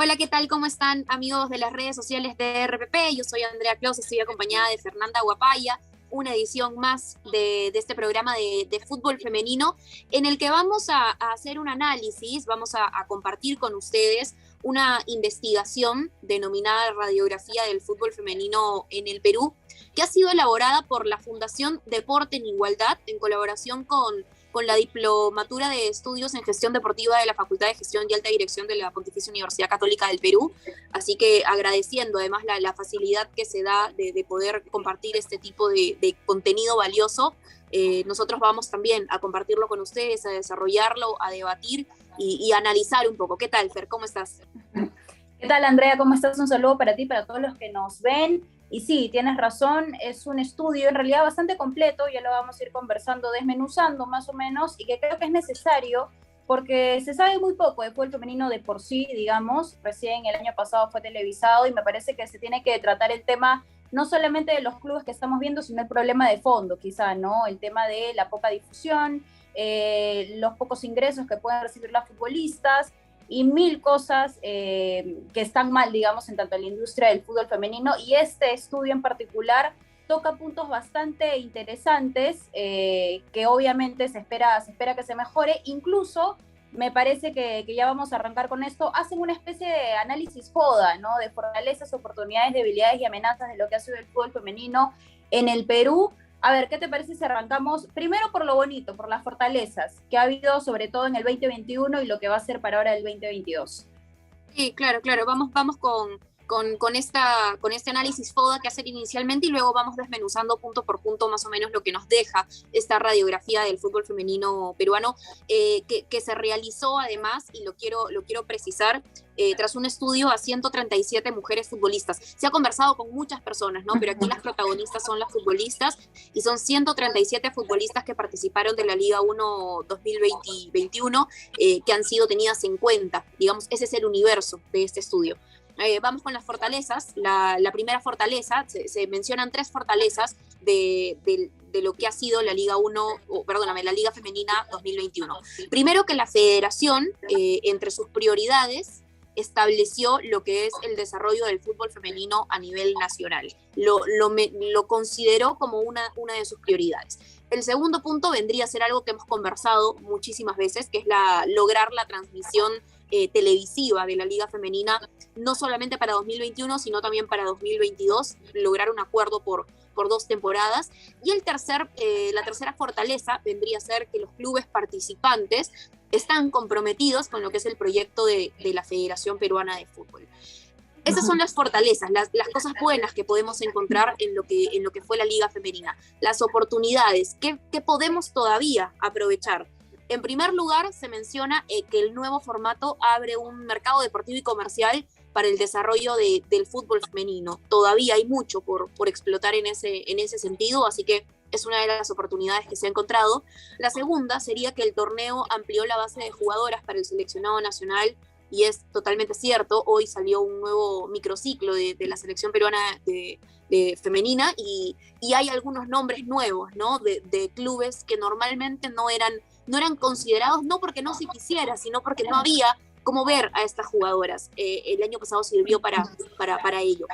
Hola, ¿qué tal? ¿Cómo están amigos de las redes sociales de RPP? Yo soy Andrea Claus, estoy acompañada de Fernanda Guapaya, una edición más de este programa de fútbol femenino, en el que vamos a hacer un análisis, vamos a compartir con ustedes una investigación denominada Radiografía del Fútbol Femenino en el Perú, que ha sido elaborada por la Fundación Deporte en Igualdad, en colaboración con la Diplomatura de Estudios en Gestión Deportiva de la Facultad de Gestión y Alta Dirección de la Pontificia Universidad Católica del Perú. Así que agradeciendo además la facilidad que se da de poder compartir este tipo de contenido valioso, nosotros vamos también a compartirlo con ustedes, a desarrollarlo, a debatir y analizar un poco. ¿Qué tal, Fer? ¿Cómo estás? ¿Qué tal, Andrea? ¿Cómo estás? Un saludo para ti, para todos los que nos ven. Y sí, tienes razón, es un estudio en realidad bastante completo, ya lo vamos a ir conversando, desmenuzando más o menos, y que creo que es necesario porque se sabe muy poco de fútbol femenino de por sí, digamos. Recién el año pasado fue televisado y me parece que se tiene que tratar el tema no solamente de los clubes que estamos viendo, sino el problema de fondo, quizá, ¿no? El tema de la poca difusión, los pocos ingresos que pueden recibir las futbolistas, y mil cosas que están mal, digamos, en tanto en la industria del fútbol femenino, y este estudio en particular toca puntos bastante interesantes que obviamente se espera que se mejore. Incluso me parece que ya vamos a arrancar con esto, hacen una especie de análisis FODA, ¿no? De fortalezas, oportunidades, debilidades y amenazas de lo que ha sido el fútbol femenino en el Perú. A ver, ¿qué te parece si arrancamos primero por lo bonito, por las fortalezas que ha habido sobre todo en el 2021 y lo que va a ser para ahora el 2022? Sí, claro, claro. Vamos con este análisis FODA que hacer inicialmente y luego vamos desmenuzando punto por punto más o menos lo que nos deja esta radiografía del fútbol femenino peruano, que se realizó además, y lo quiero precisar, tras un estudio a 137 mujeres futbolistas. Se ha conversado con muchas personas, ¿no? Pero aquí las protagonistas son las futbolistas y son 137 futbolistas que participaron de la Liga 1 2020-21, que han sido tenidas en cuenta. Digamos, ese es el universo de este estudio. Vamos con las fortalezas. La primera fortaleza, se mencionan tres fortalezas de lo que ha sido la Liga 1, perdóname, la Liga Femenina 2021. Primero, que la federación, entre sus prioridades, estableció lo que es el desarrollo del fútbol femenino a nivel nacional. Lo consideró como una de sus prioridades. El segundo punto vendría a ser algo que hemos conversado muchísimas veces, que es lograr la transmisión televisiva de la Liga Femenina, no solamente para 2021, sino también para 2022, lograr un acuerdo por 2 temporadas. Y la tercera fortaleza vendría a ser que los clubes participantes están comprometidos con lo que es el proyecto de la Federación Peruana de Fútbol. Esas son las fortalezas, las cosas buenas que podemos encontrar en lo que fue la Liga Femenina. Las oportunidades, ¿qué podemos todavía aprovechar? En primer lugar, se menciona que el nuevo formato abre un mercado deportivo y comercial para el desarrollo del fútbol femenino. Todavía hay mucho por explotar en ese sentido, así que es una de las oportunidades que se ha encontrado. La segunda sería que el torneo amplió la base de jugadoras para el seleccionado nacional, y es totalmente cierto. Hoy salió un nuevo microciclo de la selección peruana de femenina, y hay algunos nombres nuevos, ¿no? De clubes que normalmente no eran considerados, no porque no se quisiera, sino porque no había cómo ver a estas jugadoras. El año pasado sirvió para ello.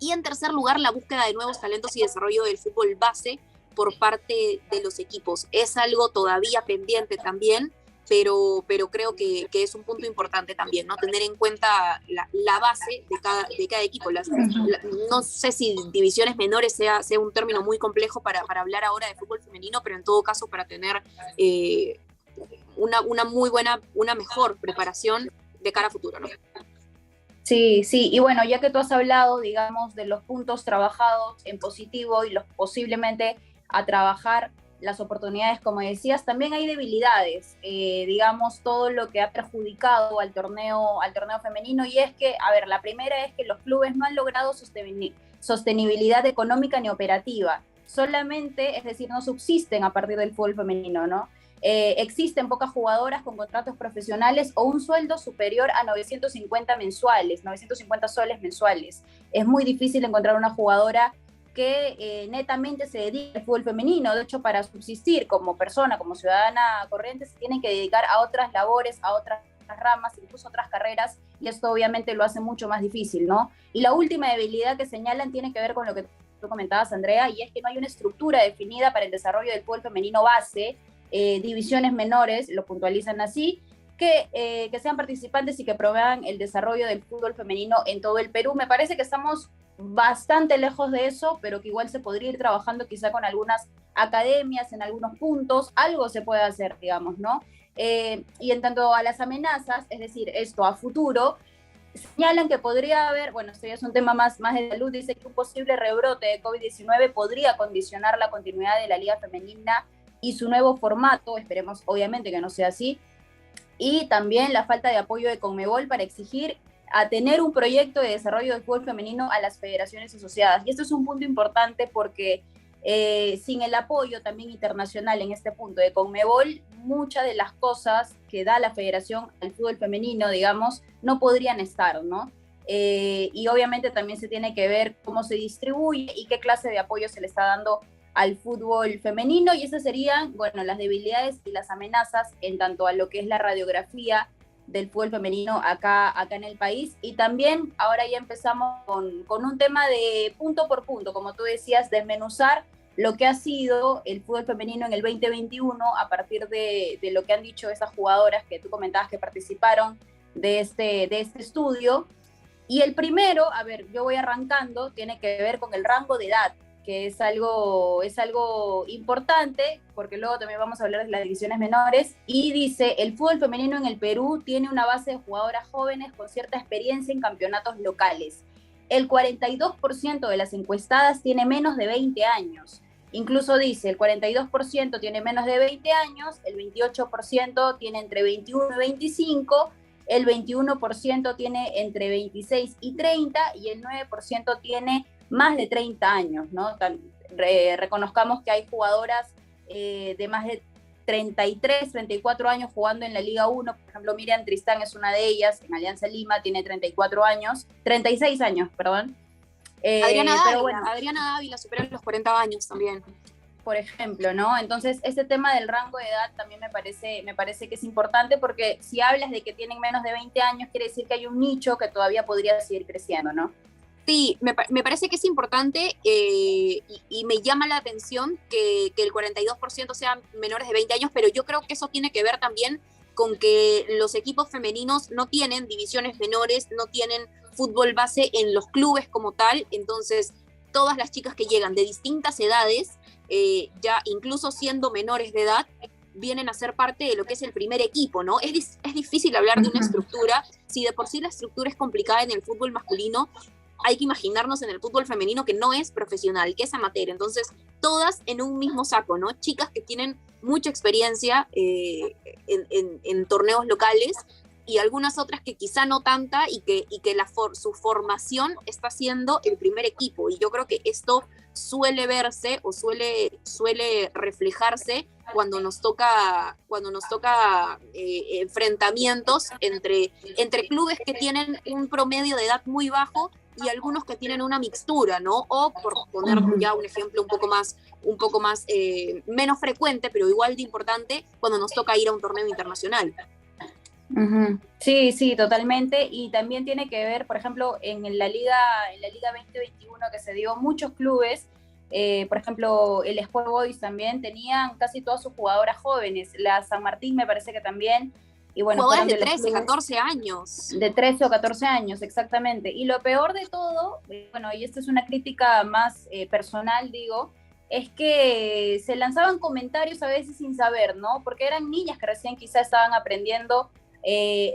Y en tercer lugar, la búsqueda de nuevos talentos y desarrollo del fútbol base por parte de los equipos. Es algo todavía pendiente también, pero creo que es un punto importante también, ¿no? Tener en cuenta la base de cada equipo. No sé si divisiones menores sea un término muy complejo para hablar ahora de fútbol femenino, pero en todo caso para tener una mejor preparación de cara a futuro, ¿no? Sí, sí, y bueno, ya que tú has hablado, digamos, de los puntos trabajados en positivo y los posiblemente a trabajar, las oportunidades, como decías, también hay debilidades, digamos, todo lo que ha perjudicado al torneo femenino, y es que, a ver, la primera es que los clubes no han logrado sostenibilidad económica ni operativa, solamente, es decir, no subsisten a partir del fútbol femenino, ¿no? Existen pocas jugadoras con contratos profesionales o un sueldo superior a 950 soles mensuales. Es muy difícil encontrar una jugadora que netamente se dedique al fútbol femenino. De hecho, para subsistir como persona, como ciudadana corriente, se tienen que dedicar a otras labores, a otras otras ramas, incluso otras carreras, y esto obviamente lo hace mucho más difícil, ¿no? Y la última debilidad que señalan tiene que ver con lo que tú comentabas, Andrea, y es que no hay una estructura definida para el desarrollo del fútbol femenino base, divisiones menores, lo puntualizan así, que sean participantes y que provean el desarrollo del fútbol femenino en todo el Perú. Me parece que estamos bastante lejos de eso, pero que igual se podría ir trabajando quizá con algunas academias en algunos puntos, algo se puede hacer, digamos, ¿no? Y en tanto a las amenazas, es decir, esto a futuro, señalan que podría haber, bueno, esto ya es un tema más de salud, dice que un posible rebrote de COVID-19 podría condicionar la continuidad de la Liga Femenina y su nuevo formato, esperemos obviamente que no sea así, y también la falta de apoyo de Conmebol para exigir a tener un proyecto de desarrollo del fútbol femenino a las federaciones asociadas. Y esto es un punto importante porque sin el apoyo también internacional en este punto de Conmebol, muchas de las cosas que da la federación al fútbol femenino, digamos, no podrían estar, ¿no? Y obviamente también se tiene que ver cómo se distribuye y qué clase de apoyo se le está dando al fútbol femenino, y esas serían, bueno, las debilidades y las amenazas en tanto a lo que es la radiografía del fútbol femenino acá en el país. Y también ahora ya empezamos con un tema de punto por punto, como tú decías, desmenuzar lo que ha sido el fútbol femenino en el 2021 a partir de lo que han dicho esas jugadoras que tú comentabas que participaron de este estudio. Y el primero, a ver, yo voy arrancando, tiene que ver con el rango de edad, que es algo importante, porque luego también vamos a hablar de las divisiones menores, y dice, el fútbol femenino en el Perú tiene una base de jugadoras jóvenes con cierta experiencia en campeonatos locales. El 42% de las encuestadas tiene menos de 20 años. Incluso dice, el 42% tiene menos de 20 años, el 28% tiene entre 21 y 25, el 21% tiene entre 26 y 30, y el 9% tiene más de 30 años, ¿no? Reconozcamos que hay jugadoras de más de 33, 34 años jugando en la Liga 1, por ejemplo, Miriam Tristán es una de ellas, en Alianza Lima tiene 34 años, 36 años, perdón. Adriana Dávila supera los 40 años también. Por ejemplo, ¿no? Entonces, ese tema del rango de edad también me parece que es importante, porque si hablas de que tienen menos de 20 años, quiere decir que hay un nicho que todavía podría seguir creciendo, ¿no? Sí, me parece que es importante y me llama la atención que el 42% sean menores de 20 años, pero yo creo que eso tiene que ver también con que los equipos femeninos no tienen divisiones menores, no tienen fútbol base en los clubes como tal, entonces todas las chicas que llegan de distintas edades, ya incluso siendo menores de edad, vienen a ser parte de lo que es el primer equipo, ¿no? Es difícil hablar de una estructura, si de por sí la estructura es complicada en el fútbol masculino, hay que imaginarnos en el fútbol femenino que no es profesional, que es amateur. Entonces, todas en un mismo saco, ¿no? Chicas que tienen mucha experiencia en torneos locales y algunas otras que quizá no tanta y que su formación está siendo el primer equipo. Y yo creo que esto suele verse o suele reflejarse cuando nos toca enfrentamientos entre clubes que tienen un promedio de edad muy bajo y algunos que tienen una mixtura, ¿no? O por poner ya un ejemplo un poco más menos frecuente, pero igual de importante, cuando nos toca ir a un torneo internacional. Sí, totalmente. Y también tiene que ver, por ejemplo, en la Liga 2021 que se dio, muchos clubes, por ejemplo, el Sport Boys también tenían casi todas sus jugadoras jóvenes. La San Martín me parece que también. Y bueno, jugadoras de 13, 14 años. De 13 o 14 años, exactamente. Y lo peor de todo, bueno, y esto es una crítica más personal, digo, es que se lanzaban comentarios a veces sin saber, ¿no? Porque eran niñas que recién quizás estaban aprendiendo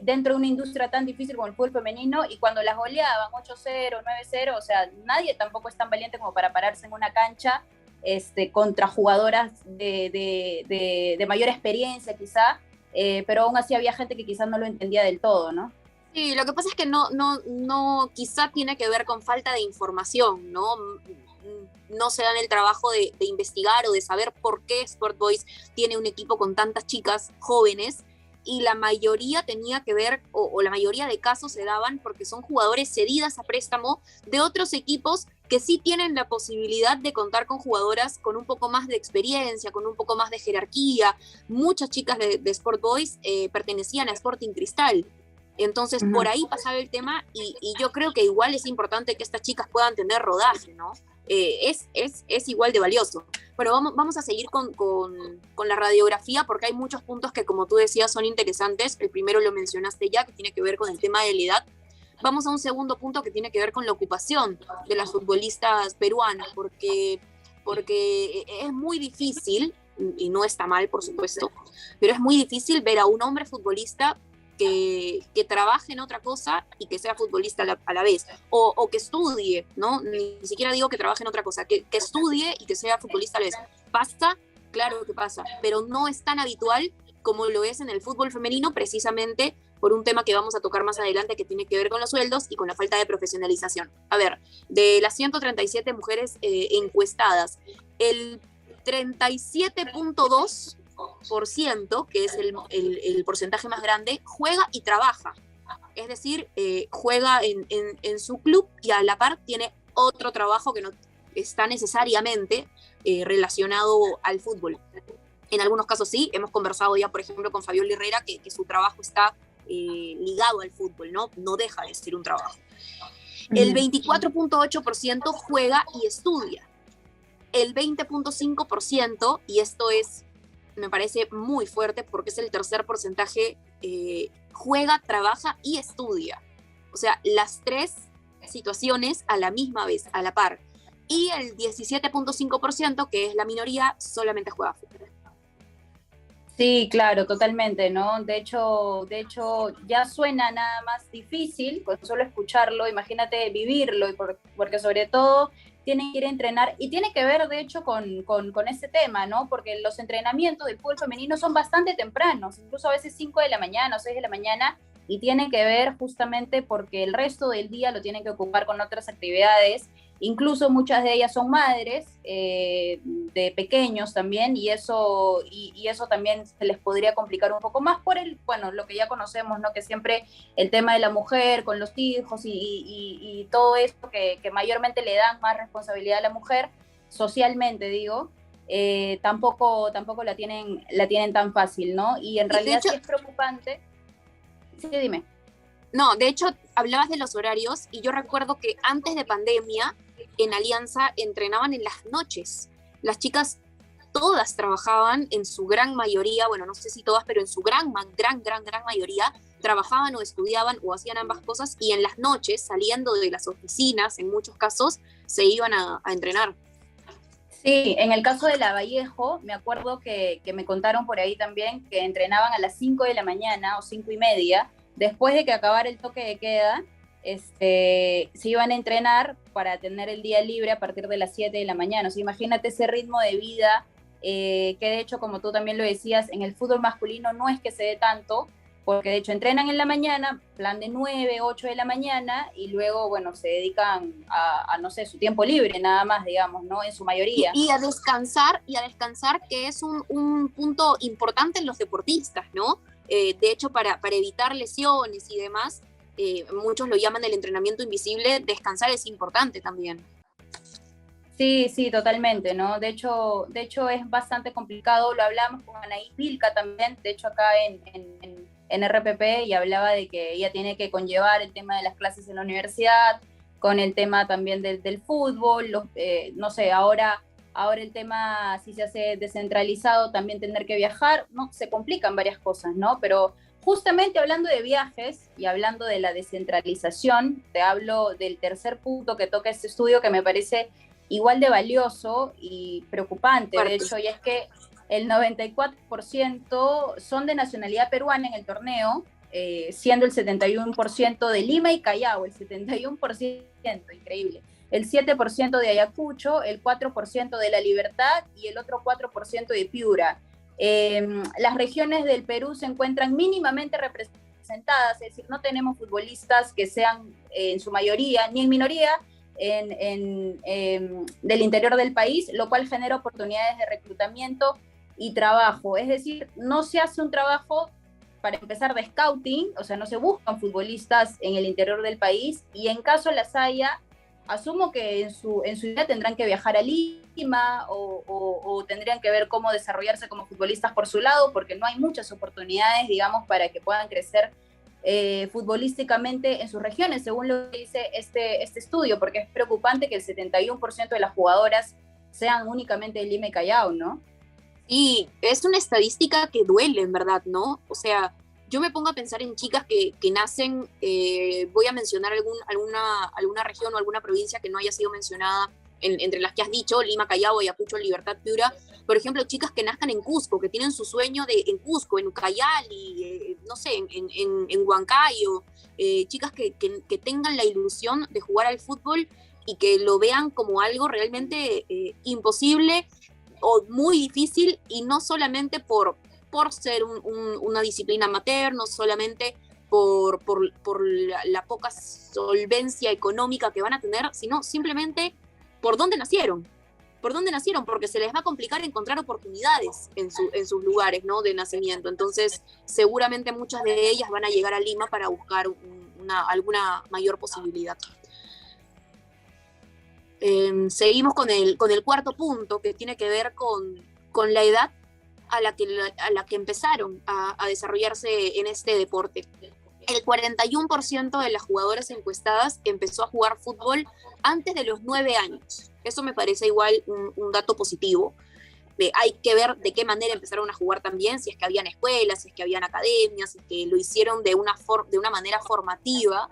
dentro de una industria tan difícil como el fútbol femenino, y cuando las goleaban 8-0, 9-0, o sea, nadie tampoco es tan valiente como para pararse en una cancha contra jugadoras de mayor experiencia quizá, pero aún así había gente que quizás no lo entendía del todo, ¿no? Sí, lo que pasa es que no quizá tiene que ver con falta de información, ¿no? No se dan el trabajo de investigar o de saber por qué Sport Boys tiene un equipo con tantas chicas jóvenes. y la mayoría tenía que ver, o la mayoría de casos se daban porque son jugadores cedidas a préstamo de otros equipos que sí tienen la posibilidad de contar con jugadoras con un poco más de experiencia, con un poco más de jerarquía. Muchas chicas de Sport Boys pertenecían a Sporting Cristal. Entonces, por ahí pasaba el tema y yo creo que igual es importante que estas chicas puedan tener rodaje, ¿no? Es igual de valioso. Pero vamos a seguir con la radiografía porque hay muchos puntos que, como tú decías, son interesantes. El primero lo mencionaste ya, que tiene que ver con el tema de la edad. Vamos a un segundo punto que tiene que ver con la ocupación de las futbolistas peruanas, porque es muy difícil, y no está mal, por supuesto, pero es muy difícil ver a un hombre futbolista que trabaje en otra cosa y que sea futbolista a la vez, o que estudie, ¿no? Ni siquiera digo que trabaje en otra cosa, que estudie y que sea futbolista a la vez. ¿Pasa? Claro que pasa, pero no es tan habitual como lo es en el fútbol femenino, precisamente por un tema que vamos a tocar más adelante que tiene que ver con los sueldos y con la falta de profesionalización. A ver, de las 137 mujeres encuestadas, el 37.2%, que es el porcentaje más grande, juega y trabaja. Es decir, juega en su club y a la par tiene otro trabajo que no está necesariamente relacionado al fútbol. En algunos casos sí, hemos conversado ya, por ejemplo, con Fabiola Herrera, que su trabajo está ligado al fútbol, ¿no? No deja de ser un trabajo. El 24.8% juega y estudia. El 20.5%, y esto me parece muy fuerte porque es el tercer porcentaje, juega, trabaja y estudia. O sea, las tres situaciones a la misma vez, a la par. Y el 17.5%, que es la minoría, solamente juega fútbol. Sí, claro, totalmente, ¿no? De hecho, ya suena nada más difícil con solo escucharlo, imagínate vivirlo, porque sobre todo tienen que ir a entrenar, y tiene que ver, de hecho, con este tema, ¿no? Porque los entrenamientos del fútbol femenino son bastante tempranos, incluso a veces 5 de la mañana o 6 de la mañana, y tienen que ver justamente porque el resto del día lo tienen que ocupar con otras actividades. Incluso muchas de ellas son madres de pequeños también, y eso también se les podría complicar un poco más por lo que ya conocemos, ¿no? Que siempre el tema de la mujer con los hijos y todo esto que mayormente le dan más responsabilidad a la mujer, socialmente digo, tampoco la tienen tan fácil, ¿no? Y en realidad sí es preocupante. Sí, dime. No, de hecho, hablabas de los horarios y yo recuerdo que antes de pandemia, en Alianza entrenaban en las noches. Las chicas todas trabajaban en su gran mayoría, bueno, no sé si todas, pero en su gran mayoría trabajaban o estudiaban o hacían ambas cosas, y en las noches, saliendo de las oficinas, en muchos casos, se iban a entrenar. Sí, en el caso de la Vallejo, me acuerdo que me contaron por ahí también que entrenaban a las 5 de la mañana o 5:30, después de que acabara el toque de queda, se iban a entrenar para tener el día libre a partir de las 7 de la mañana. O sea, imagínate ese ritmo de vida, que de hecho, como tú también lo decías, en el fútbol masculino no es que se dé tanto, porque de hecho entrenan en la mañana, plan de 9, 8 de la mañana, y luego, bueno, se dedican a no sé, su tiempo libre nada más, digamos, ¿no? En su mayoría. Y a descansar, que es un punto importante en los deportistas, ¿no? De hecho, para evitar lesiones y demás, muchos lo llaman el entrenamiento invisible, descansar es importante también. Sí, totalmente, ¿no? De hecho es bastante complicado, lo hablamos con Anaí Vilca también, de hecho acá en RPP, y hablaba de que ella tiene que conllevar el tema de las clases en la universidad, con el tema también del fútbol, no sé, ahora el tema, si se hace descentralizado, también tener que viajar, ¿no? Se complican varias cosas, ¿no? Pero justamente hablando de viajes y hablando de la descentralización, te hablo del tercer punto que toca este estudio, que me parece igual de valioso y preocupante, de hecho, y es que el 94% son de nacionalidad peruana en el torneo, siendo el 71% de Lima y Callao, el 71%, increíble. El 7% de Ayacucho, el 4% de La Libertad y el otro 4% de Piura. Las regiones del Perú se encuentran mínimamente representadas, es decir, no tenemos futbolistas que sean en su mayoría, ni en minoría, del interior del país, lo cual genera oportunidades de reclutamiento y trabajo. Es decir, no se hace un trabajo para empezar, de scouting, o sea, no se buscan futbolistas en el interior del país, y en caso las haya, asumo que en su idea tendrán que viajar a Lima o tendrían que ver cómo desarrollarse como futbolistas por su lado, porque no hay muchas oportunidades, digamos, para que puedan crecer futbolísticamente en sus regiones, según lo que dice este estudio, porque es preocupante que el 71% de las jugadoras sean únicamente de Lima y Callao, ¿no? Y es una estadística que duele, en verdad, ¿no? O sea, yo me pongo a pensar en chicas que nacen, voy a mencionar alguna región o alguna provincia que no haya sido mencionada entre las que has dicho, Lima, Callao, Ayacucho, Libertad, Piura. Por ejemplo, chicas que nazcan en Cusco, que tienen su sueño en Cusco, en Ucayali, no sé, en Huancayo, chicas que tengan la ilusión de jugar al fútbol y que lo vean como algo realmente imposible o muy difícil, y no solamente por ser una disciplina amateur, no solamente por la poca solvencia económica que van a tener, sino simplemente por dónde nacieron. ¿Por dónde nacieron? Porque se les va a complicar encontrar oportunidades en sus lugares, ¿no?, de nacimiento. Entonces, seguramente muchas de ellas van a llegar a Lima para buscar alguna mayor posibilidad. Seguimos con el cuarto punto, que tiene que ver con la edad a la que empezaron a desarrollarse en este deporte. El 41% de las jugadoras encuestadas empezó a jugar fútbol antes de los 9 años. Eso me parece igual un dato positivo. Hay que ver de qué manera empezaron a jugar también, si es que habían escuelas, si es que habían academias, si es que lo hicieron de una manera formativa,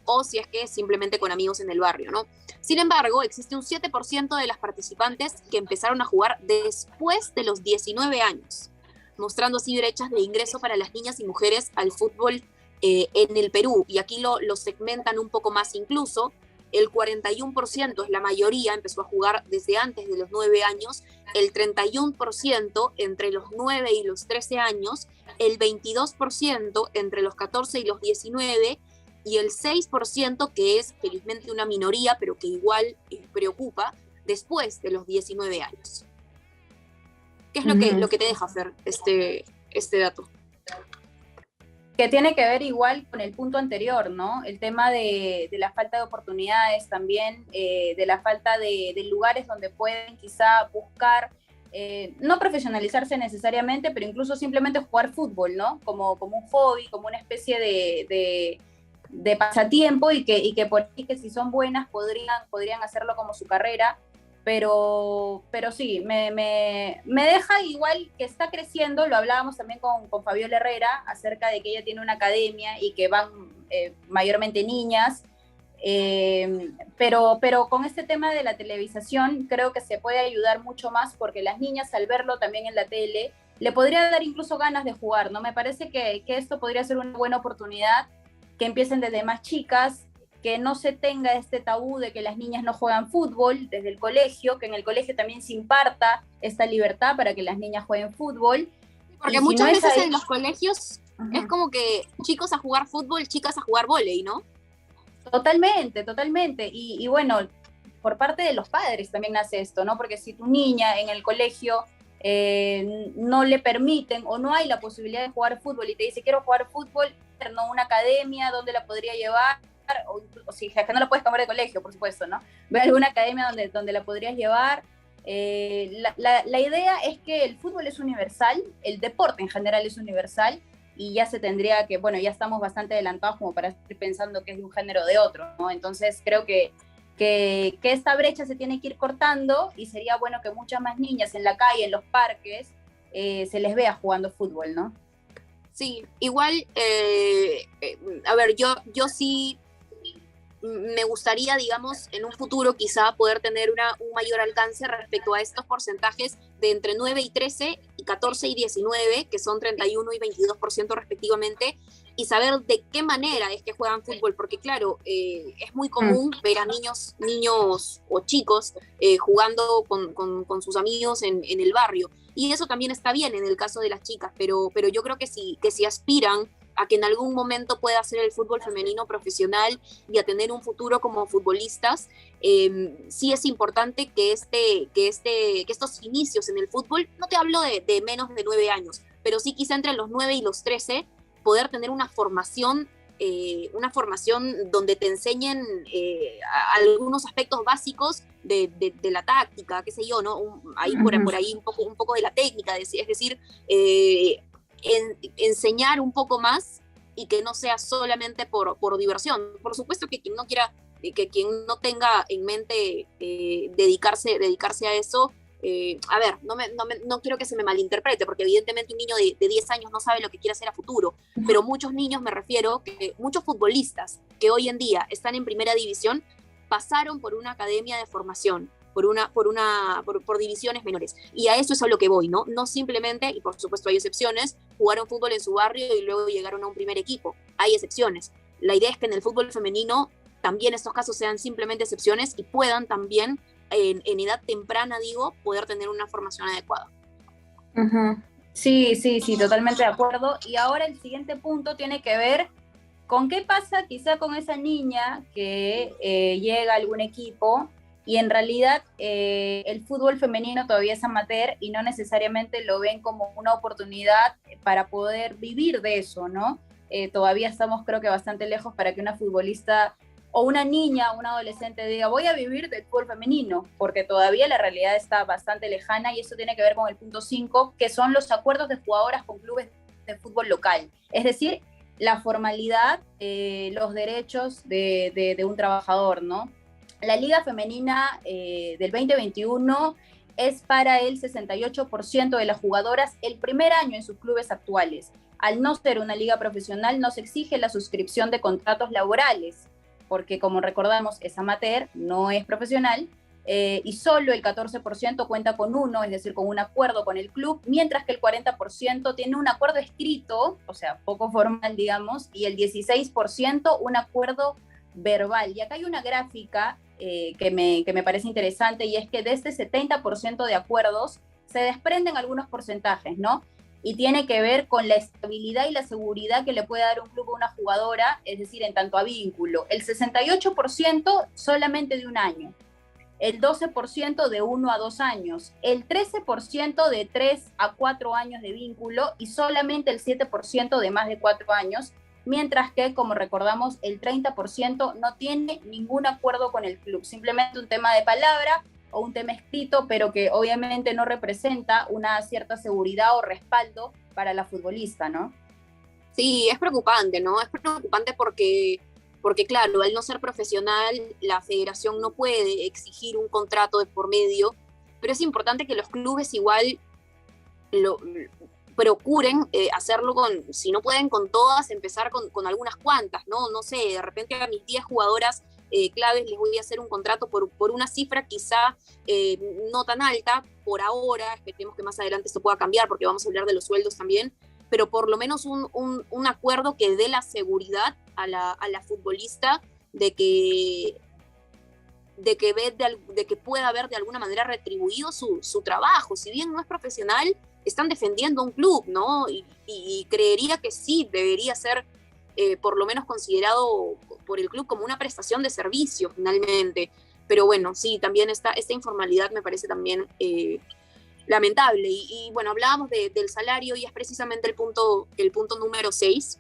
o si es que simplemente con amigos en el barrio, ¿no? Sin embargo, existe un 7% de las participantes que empezaron a jugar después de los 19 años, mostrando así brechas de ingreso para las niñas y mujeres al fútbol en el Perú. Y aquí lo segmentan un poco más incluso. El 41%, es la mayoría, empezó a jugar desde antes de los 9 años, el 31% entre los 9 y los 13 años, el 22% entre los 14 y los 19, y el 6%, que es felizmente una minoría, pero que igual preocupa, después de los 19 años. ¿Qué es lo que te deja hacer este dato? Que tiene que ver igual con el punto anterior, ¿no? El tema de la falta de oportunidades también, de la falta de lugares donde pueden quizá buscar, no profesionalizarse necesariamente, pero incluso simplemente jugar fútbol, ¿no? Como un hobby, como una especie de pasatiempo, y que por ahí, que si son buenas podrían hacerlo como su carrera, pero sí, me deja igual que está creciendo. Lo hablábamos también con Fabiola Herrera acerca de que ella tiene una academia y que van mayormente niñas, pero con este tema de la televisación creo que se puede ayudar mucho más, porque las niñas, al verlo también en la tele, le podría dar incluso ganas de jugar, ¿no? Me parece que esto podría ser una buena oportunidad, que empiecen desde más chicas, que no se tenga este tabú de que las niñas no juegan fútbol desde el colegio, que en el colegio también se imparta esta libertad para que las niñas jueguen fútbol. Porque muchas veces en los colegios es como que chicos a jugar fútbol, chicas a jugar vóley, ¿no? Totalmente. Y bueno, por parte de los padres también nace esto, ¿no? Porque si tu niña en el colegio no le permiten o no hay la posibilidad de jugar fútbol y te dice quiero jugar fútbol, no una academia donde la podría llevar, o si es que no la puedes cambiar de colegio, por supuesto, ¿no? Ve a alguna academia donde la podrías llevar. La idea es que el fútbol es universal, el deporte en general es universal, y ya se tendría que, bueno, ya estamos bastante adelantados como para estar pensando que es de un género o de otro, ¿no? Entonces creo que esta brecha se tiene que ir cortando, y sería bueno que muchas más niñas en la calle, en los parques, se les vea jugando fútbol, ¿no? Sí, igual, a ver, yo sí me gustaría, digamos, en un futuro quizá poder tener un mayor alcance respecto a estos porcentajes de entre 9 y 13, y 14 y 19, que son 31 y 22% respectivamente, y saber de qué manera es que juegan fútbol, porque claro, es muy común ver a niños o chicos jugando con sus amigos en el barrio, y eso también está bien en el caso de las chicas, pero yo creo que si aspiran a que en algún momento pueda hacer el fútbol femenino profesional y a tener un futuro como futbolistas, sí es importante que estos inicios en el fútbol, no te hablo de menos de 9 años, pero sí quizá entre los 9 y los 13, poder tener una formación donde te enseñen algunos aspectos básicos de la táctica, qué sé yo, ¿no? Ahí por ahí un poco de la técnica, es decir, enseñar un poco más y que no sea solamente por diversión. Por supuesto que quien no quiera, que quien no tenga en mente dedicarse a eso, a ver, no quiero que se me malinterprete, porque evidentemente un niño de 10 años no sabe lo que quiere hacer a futuro, pero muchos niños, me refiero, que muchos futbolistas que hoy en día están en primera división pasaron por una academia de formación, por divisiones menores. Y a eso es a lo que voy, ¿no? No simplemente, y por supuesto hay excepciones, jugaron fútbol en su barrio y luego llegaron a un primer equipo. Hay excepciones. La idea es que en el fútbol femenino también estos casos sean simplemente excepciones y puedan también, en edad temprana, digo, poder tener una formación adecuada. Sí, totalmente de acuerdo. Y ahora el siguiente punto tiene que ver con qué pasa quizá con esa niña que llega a algún equipo y en realidad el fútbol femenino todavía es amateur y no necesariamente lo ven como una oportunidad para poder vivir de eso, ¿no? Todavía estamos, creo que, bastante lejos para que una futbolista o una niña, una adolescente diga voy a vivir del fútbol femenino, porque todavía la realidad está bastante lejana y eso tiene que ver con el punto 5, que son los acuerdos de jugadoras con clubes de fútbol local. Es decir, la formalidad, los derechos de un trabajador, ¿no? La Liga Femenina del 2021 es para el 68% de las jugadoras el primer año en sus clubes actuales. Al no ser una liga profesional, no se exige la suscripción de contratos laborales, porque como recordamos es amateur, no es profesional, y solo el 14% cuenta con uno, es decir, con un acuerdo con el club, mientras que el 40% tiene un acuerdo escrito, o sea, poco formal, digamos, y el 16% un acuerdo verbal. Y acá hay una gráfica que me parece interesante, y es que de este 70% de acuerdos se desprenden algunos porcentajes, ¿no? Y tiene que ver con la estabilidad y la seguridad que le puede dar un club a una jugadora, es decir, en tanto a vínculo. El 68% solamente de un año, el 12% de 1 a 2 años, el 13% de 3 a 4 años de vínculo y solamente el 7% de más de 4 años, mientras que, como recordamos, el 30% no tiene ningún acuerdo con el club, simplemente un tema de palabra o un tema escrito, pero que obviamente no representa una cierta seguridad o respaldo para la futbolista, ¿no? Sí, es preocupante, ¿no? Es preocupante porque claro, al no ser profesional, la federación no puede exigir un contrato de por medio, pero es importante que los clubes igual procuren hacerlo si no pueden con todas, empezar con algunas cuantas, ¿no? No sé, de repente a mis 10 jugadoras claves les voy a hacer un contrato por una cifra quizá no tan alta por ahora, esperemos que más adelante esto pueda cambiar porque vamos a hablar de los sueldos también, pero por lo menos un acuerdo que dé la seguridad a la futbolista de que pueda haber de alguna manera retribuido su trabajo. Si bien no es profesional, están defendiendo un club, ¿no? Y creería que sí, debería ser por lo menos considerado por el club como una prestación de servicio, finalmente. Pero bueno, sí, también esta informalidad me parece también lamentable. Y bueno, hablábamos del salario y es precisamente el punto número 6.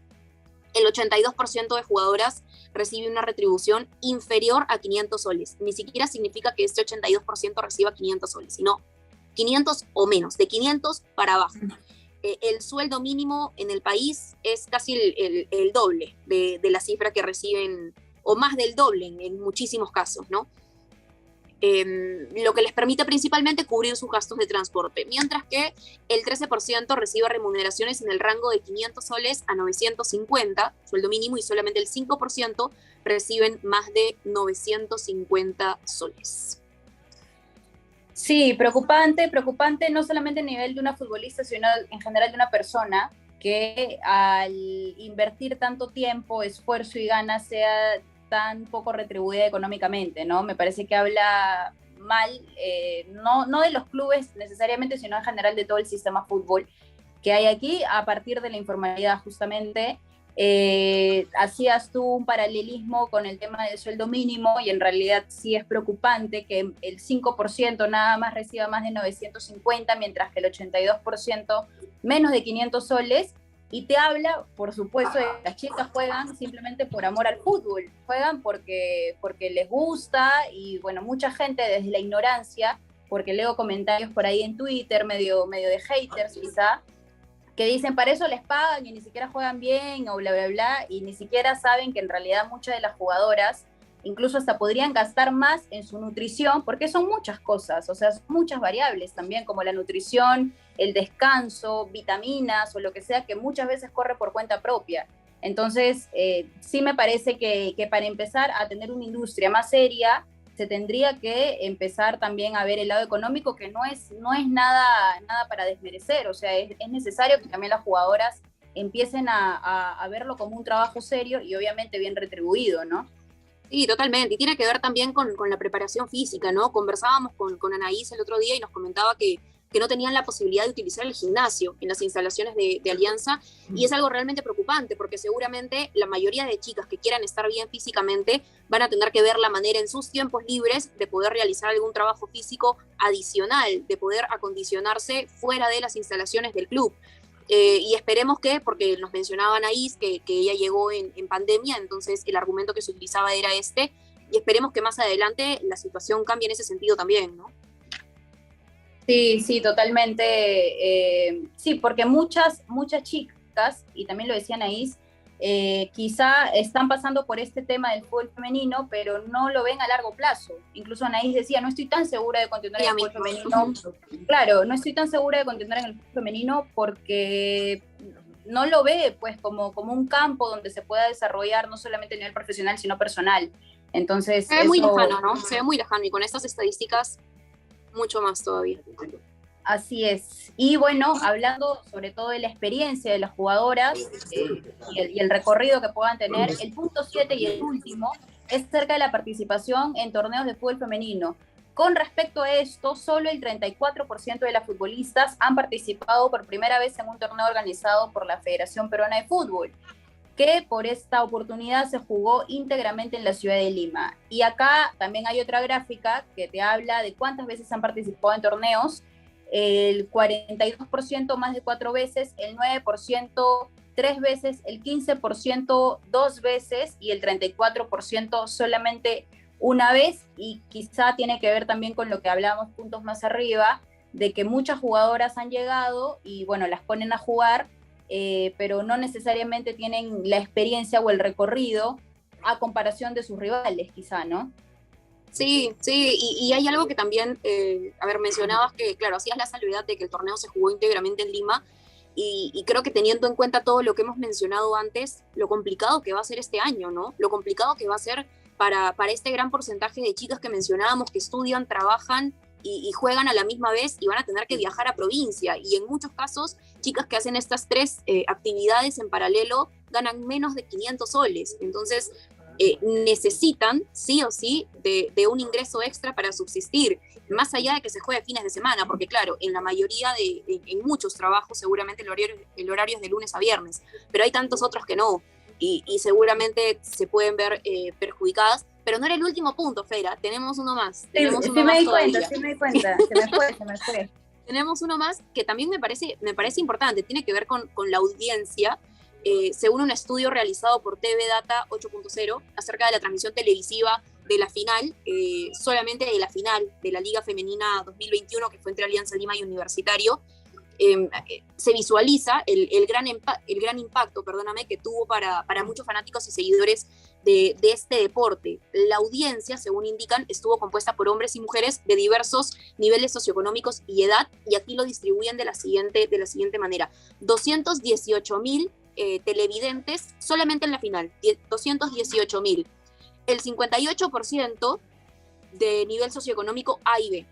El 82% de jugadoras recibe una retribución inferior a 500 soles. Ni siquiera significa que este 82% reciba 500 soles, sino 500 o menos, de 500 para abajo. El sueldo mínimo en el país es casi el doble de la cifra que reciben, o más del doble en muchísimos casos, ¿no? Lo que les permite principalmente cubrir sus gastos de transporte, mientras que el 13% recibe remuneraciones en el rango de 500 soles a 950, sueldo mínimo, y solamente el 5% reciben más de 950 soles. Sí, preocupante no solamente a nivel de una futbolista, sino en general de una persona que al invertir tanto tiempo, esfuerzo y ganas sea tan poco retribuida económicamente, ¿no? Me parece que habla mal, no de los clubes necesariamente, sino en general de todo el sistema fútbol que hay aquí a partir de la informalidad, justamente. Hacías tú un paralelismo con el tema del sueldo mínimo y en realidad sí es preocupante que el 5% nada más reciba más de 950, mientras que el 82% menos de 500 soles, y te habla, por supuesto, de que las chicas juegan simplemente por amor al fútbol, juegan porque les gusta, y bueno, mucha gente desde la ignorancia, porque leo comentarios por ahí en Twitter, medio de haters quizá, que dicen, para eso les pagan y ni siquiera juegan bien o bla, bla, bla, y ni siquiera saben que en realidad muchas de las jugadoras incluso hasta podrían gastar más en su nutrición, porque son muchas cosas, o sea, son muchas variables también, como la nutrición, el descanso, vitaminas o lo que sea, que muchas veces corre por cuenta propia. Entonces, sí me parece que para empezar a tener una industria más seria, se tendría que empezar también a ver el lado económico, que no es nada para desmerecer, o sea, es necesario que también las jugadoras empiecen a verlo como un trabajo serio y obviamente bien retribuido, ¿no? Sí, totalmente. Y tiene que ver también con la preparación física, ¿no? Conversábamos con Anaís el otro día y nos comentaba que no tenían la posibilidad de utilizar el gimnasio en las instalaciones de Alianza, y es algo realmente preocupante porque seguramente la mayoría de chicas que quieran estar bien físicamente van a tener que ver la manera en sus tiempos libres de poder realizar algún trabajo físico adicional, de poder acondicionarse fuera de las instalaciones del club. Y esperemos que, porque nos mencionaban ahí que ella llegó en pandemia, entonces el argumento que se utilizaba era este, y esperemos que más adelante la situación cambie en ese sentido también, ¿no? Sí, sí, totalmente. Sí, porque muchas chicas, y también lo decía Anaís, quizá están pasando por este tema del fútbol femenino, pero no lo ven a largo plazo. Incluso Anaís decía, no estoy tan segura de continuar en el fútbol femenino. Claro, no estoy tan segura de continuar en el fútbol femenino porque no lo ve pues como un campo donde se pueda desarrollar no solamente a nivel profesional, sino personal. Entonces, se ve muy lejano, ¿no? Se ve muy lejano, y con estas estadísticas mucho más todavía. Así es. Y bueno, hablando sobre todo de la experiencia de las jugadoras y el recorrido que puedan tener, el punto 7 y el último es cerca de la participación en torneos de fútbol femenino. Con respecto a esto, solo el 34% de las futbolistas han participado por primera vez en un torneo organizado por la Federación Peruana de Fútbol, que por esta oportunidad se jugó íntegramente en la ciudad de Lima. Y acá también hay otra gráfica que te habla de cuántas veces han participado en torneos. El 42% más de 4 veces, el 9% 3 veces, el 15% 2 veces y el 34% solamente una vez. Y quizá tiene que ver también con lo que hablábamos puntos más arriba, de que muchas jugadoras han llegado y bueno, las ponen a jugar, pero no necesariamente tienen la experiencia o el recorrido a comparación de sus rivales, quizá, ¿no? Sí, sí, y hay algo que también, mencionabas que, claro, hacías la salvedad de que el torneo se jugó íntegramente en Lima, y creo que teniendo en cuenta todo lo que hemos mencionado antes, lo complicado que va a ser este año, ¿no? Lo complicado que va a ser para este gran porcentaje de chicas que mencionábamos, que estudian, trabajan y juegan a la misma vez, y van a tener que viajar a provincia, y en muchos casos, chicas que hacen estas tres actividades en paralelo ganan menos de 500 soles, entonces necesitan sí o sí de un ingreso extra para subsistir, más allá de que se juegue fines de semana, porque claro, en la mayoría en muchos trabajos seguramente el horario es de lunes a viernes, pero hay tantos otros que no, y seguramente se pueden ver perjudicadas. Pero no era el último punto, Fera, tenemos uno más. Sí me di cuenta, se me fue. Tenemos uno más que también me parece importante, tiene que ver con la audiencia. Según un estudio realizado por TV Data 8.0 acerca de la transmisión televisiva de la final, solamente de la final de la Liga Femenina 2021, que fue entre Alianza Lima y Universitario, se visualiza el gran impacto, que tuvo para muchos fanáticos y seguidores de este deporte. La audiencia, según indican, estuvo compuesta por hombres y mujeres de diversos niveles socioeconómicos y edad, y aquí lo distribuyen de la siguiente manera: 218.000 televidentes solamente en la final, 218.000. El 58% de nivel socioeconómico A y B,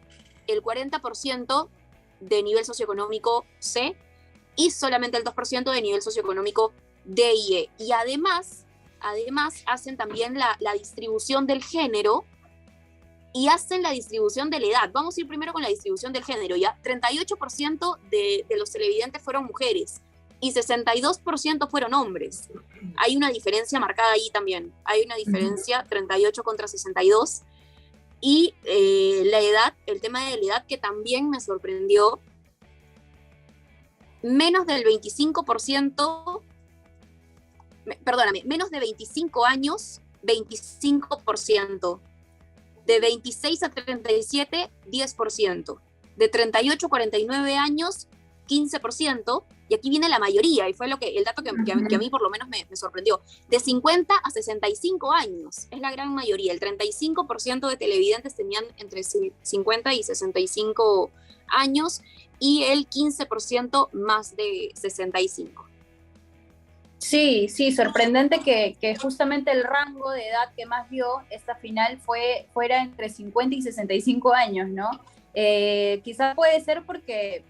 el 40% de nivel socioeconómico C, y solamente el 2% de nivel socioeconómico D y E. Y además hacen también la distribución del género y hacen la distribución de la edad. Vamos a ir primero con la distribución del género, ¿ya? 38% de los televidentes fueron mujeres y 62% fueron hombres. Hay una diferencia marcada ahí también. Hay una diferencia, 38 contra 62. Y la edad, el tema de la edad, que también me sorprendió, menos del 25%, perdóname, menos de 25 años, 25%. De 26 a 37, 10%. De 38 a 49 años, 15%. Y aquí viene la mayoría, y fue el dato que a mí por lo menos me sorprendió. De 50 a 65 años, es la gran mayoría. El 35% de televidentes tenían entre 50 y 65 años, y el 15% más de 65. Sí, sí, sorprendente que justamente el rango de edad que más dio esta final fuera entre 50 y 65 años, ¿no? Quizás puede ser porque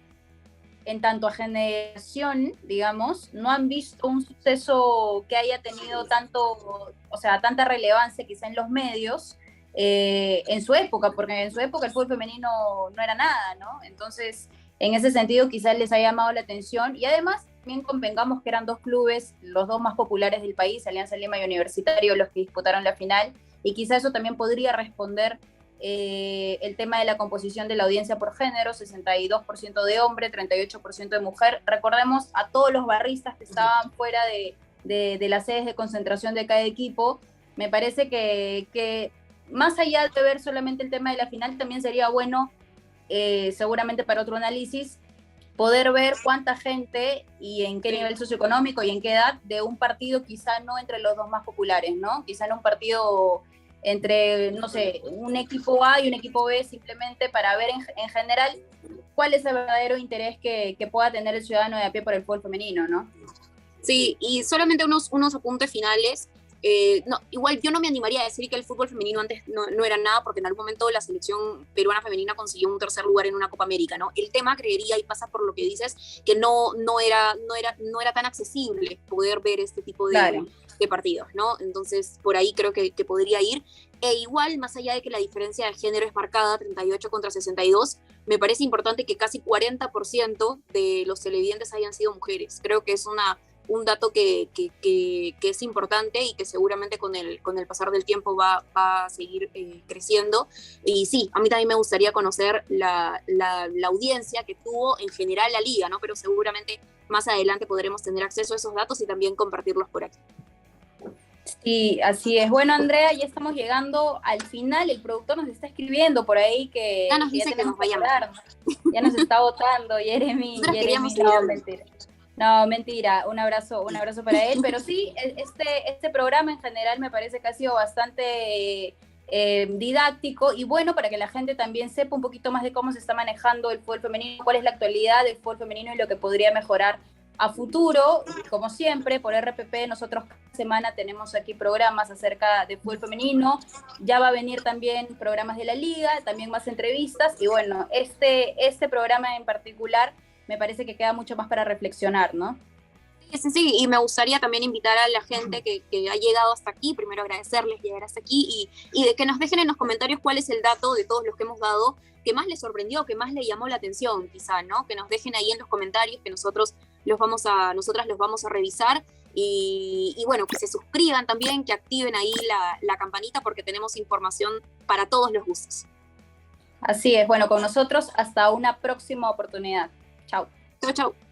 en tanto a generación, digamos, no han visto un suceso que haya tenido tanta relevancia quizá en los medios en su época, porque en su época el fútbol femenino no era nada, ¿no? Entonces, en ese sentido quizás les ha llamado la atención, y además también convengamos que eran dos clubes, los dos más populares del país, Alianza Lima y Universitario, los que disputaron la final, y quizá eso también podría responder el tema de la composición de la audiencia por género, 62% de hombre, 38% de mujer. Recordemos a todos los barristas que estaban fuera de las sedes de concentración de cada equipo. Me parece que más allá de ver solamente el tema de la final, también sería bueno, seguramente para otro análisis, poder ver cuánta gente y en qué nivel socioeconómico y en qué edad de un partido, quizá no entre los dos más populares, ¿no? Quizá en un partido entre, no sé, un equipo A y un equipo B, simplemente para ver en general cuál es el verdadero interés que pueda tener el ciudadano de a pie por el fútbol femenino, ¿no? Sí, y solamente unos apuntes finales. No, igual yo no me animaría a decir que el fútbol femenino antes no era nada, porque en algún momento la selección peruana femenina consiguió un tercer lugar en una Copa América, ¿no? El tema, creería, y pasa por lo que dices, que no era tan accesible poder ver este tipo de partidos, ¿no? Entonces, por ahí creo que podría ir. E igual, más allá de que la diferencia de género es marcada, 38 contra 62, me parece importante que casi 40% de los televidentes hayan sido mujeres. Creo que es un dato que es importante y que seguramente con el pasar del tiempo va a seguir creciendo. Y sí, a mí también me gustaría conocer la audiencia que tuvo en general la liga, ¿no? Pero seguramente más adelante podremos tener acceso a esos datos y también compartirlos por aquí. Sí, así es. Bueno, Andrea, ya estamos llegando al final. El productor nos está escribiendo por ahí que ya nos dice que nos vayamos. Ya nos está votando, Jeremy. No, mentira. No, mentira, un abrazo para él, pero sí, este programa en general me parece que ha sido bastante didáctico y bueno para que la gente también sepa un poquito más de cómo se está manejando el fútbol femenino, cuál es la actualidad del fútbol femenino y lo que podría mejorar a futuro. Como siempre, por RPP, nosotros cada semana tenemos aquí programas acerca de fútbol femenino, ya va a venir también programas de la liga, también más entrevistas y bueno, este programa en particular me parece que queda mucho más para reflexionar, ¿no? Sí, y me gustaría también invitar a la gente que ha llegado hasta aquí, primero agradecerles llegar hasta aquí y de que nos dejen en los comentarios cuál es el dato de todos los que hemos dado que más les sorprendió, que más les llamó la atención, quizá, ¿no? Que nos dejen ahí en los comentarios, que nosotras los vamos a revisar y bueno, que se suscriban también, que activen ahí la campanita porque tenemos información para todos los gustos. Así es, bueno, con nosotros hasta una próxima oportunidad. Chao. Chau, chau.